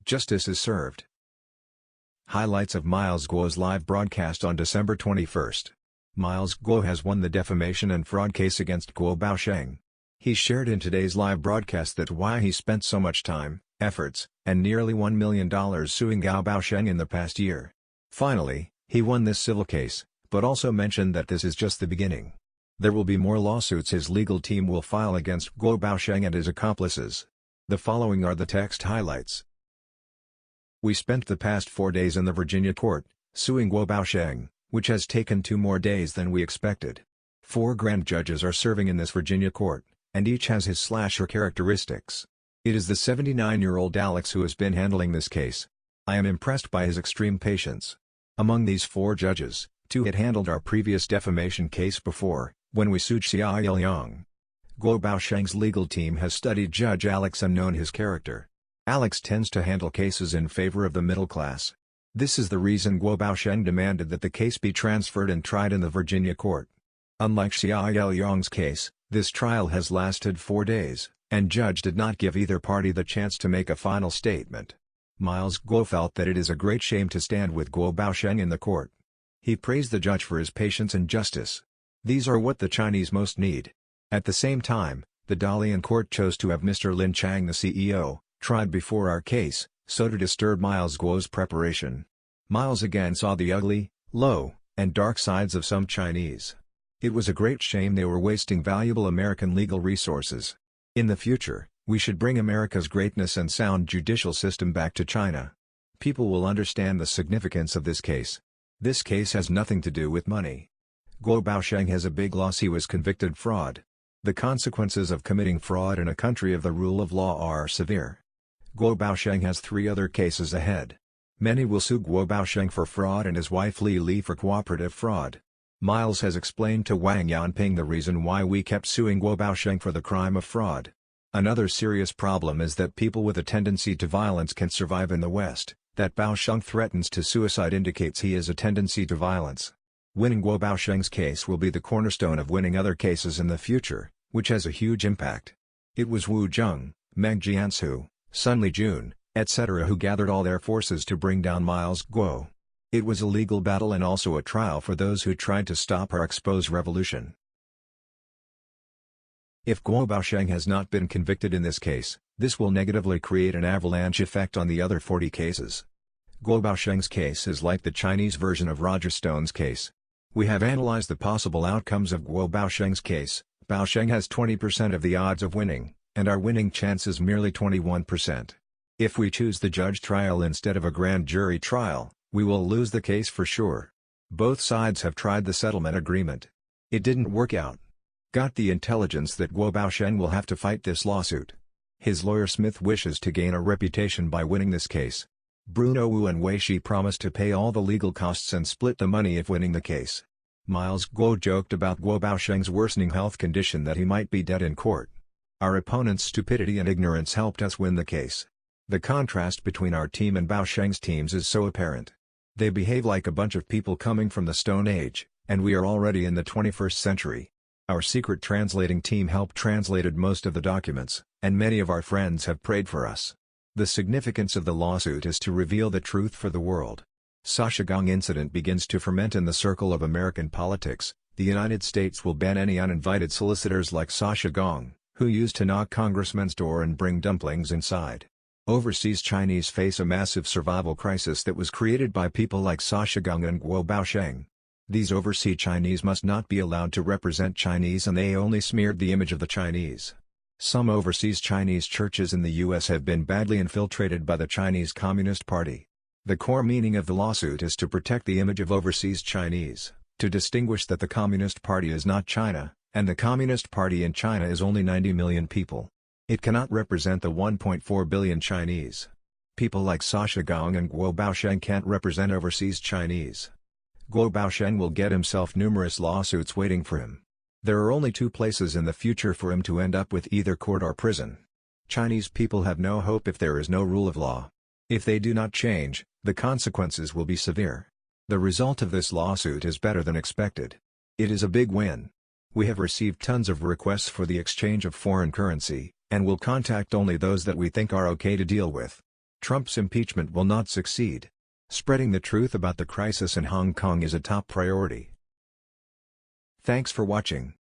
Justice is served. Highlights of Miles Guo's live broadcast on December 21. Miles Guo has won the defamation and fraud case against Guo Baosheng. He shared in today's live broadcast that why he spent so much time, efforts, and nearly $1 million suing Guo Baosheng in the past year. Finally, he won this civil case, but also mentioned that this is just the beginning. There will be more lawsuits his legal team will file against Guo Baosheng and his accomplices. The following are the text highlights. We spent the past 4 days in the Virginia court, suing Guo Baosheng, which has taken 2 more days than we expected. 4 grand judges are serving in this Virginia court, and each has his/her characteristics. It is the 79-year-old Alex who has been handling this case. I am impressed by his extreme patience. Among these 4 judges, 2 had handled our previous defamation case before, when we sued Xia Liang. Guo Baosheng's legal team has studied Judge Alex and known his character. Alex tends to handle cases in favor of the middle class. This is the reason Guo Baosheng demanded that the case be transferred and tried in the Virginia court. Unlike Xia Liang's case, this trial has lasted 4 days, and judge did not give either party the chance to make a final statement. Miles Guo felt that it is a great shame to stand with Guo Baosheng in the court. He praised the judge for his patience and justice. These are what the Chinese most need. At the same time, the Dalian court chose to have Mr. Lin Chang, the CEO, tried before our case, so to disturb Miles Guo's preparation. Miles again saw the ugly, low, and dark sides of some Chinese. It was a great shame they were wasting valuable American legal resources. In the future, we should bring America's greatness and sound judicial system back to China. People will understand the significance of this case. This case has nothing to do with money. Guo Baosheng has a big loss. He was convicted fraud. The consequences of committing fraud in a country of the rule of law are severe. Guo Baosheng has 3 other cases ahead. Many will sue Guo Baosheng for fraud and his wife Li for cooperative fraud. Miles has explained to Wang Yanping the reason why we kept suing Guo Baosheng for the crime of fraud. Another serious problem is that people with a tendency to violence can survive in the West. That Baosheng threatens to suicide indicates he has a tendency to violence. Winning Guo Baosheng's case will be the cornerstone of winning other cases in the future, which has a huge impact. It was Wu Zheng, Meng Jiansu, Sun Lijun, etc. who gathered all their forces to bring down Miles Guo. It was a legal battle and also a trial for those who tried to stop or expose revolution. If Guo Baosheng has not been convicted in this case, this will negatively create an avalanche effect on the other 40 cases. Guo Baosheng's case is like the Chinese version of Roger Stone's case. We have analyzed the possible outcomes of Guo Baosheng's case. Baosheng has 20% of the odds of winning, and our winning chance is merely 21%. If we choose the judge trial instead of a grand jury trial, we will lose the case for sure. Both sides have tried the settlement agreement. It didn't work out. Got the intelligence that Guo Baosheng will have to fight this lawsuit. His lawyer Smith wishes to gain a reputation by winning this case. Bruno Wu and Wei Shi promised to pay all the legal costs and split the money if winning the case. Miles Guo joked about Guo Baosheng's worsening health condition that he might be dead in court. Our opponent's stupidity and ignorance helped us win the case. The contrast between our team and Baosheng's teams is so apparent. They behave like a bunch of people coming from the Stone Age, and we are already in the 21st century. Our secret translating team helped translated most of the documents, and many of our friends have prayed for us. The significance of the lawsuit is to reveal the truth for the world. Sasha Gong incident begins to ferment in the circle of American politics. The United States will ban any uninvited solicitors like Sasha Gong, who used to knock congressmen's door and bring dumplings inside. Overseas Chinese face a massive survival crisis that was created by people like Sasha Gong and Guo Baosheng. These overseas Chinese must not be allowed to represent Chinese, and they only smeared the image of the Chinese. Some overseas Chinese churches in the U.S. have been badly infiltrated by the Chinese Communist Party. The core meaning of the lawsuit is to protect the image of overseas Chinese, to distinguish that the Communist Party is not China, and the Communist Party in China is only 90 million people. It cannot represent the 1.4 billion Chinese. People like Sasha Gong and Guo Baosheng can't represent overseas Chinese. Guo Baosheng will get himself numerous lawsuits waiting for him. There are only 2 places in the future for him to end up with, either court or prison. Chinese people have no hope if there is no rule of law. If they do not change, the consequences will be severe. The result of this lawsuit is better than expected. It is a big win. We have received tons of requests for the exchange of foreign currency, and will contact only those that we think are okay to deal with. Trump's impeachment will not succeed. Spreading the truth about the crisis in Hong Kong is a top priority. Thanks for watching.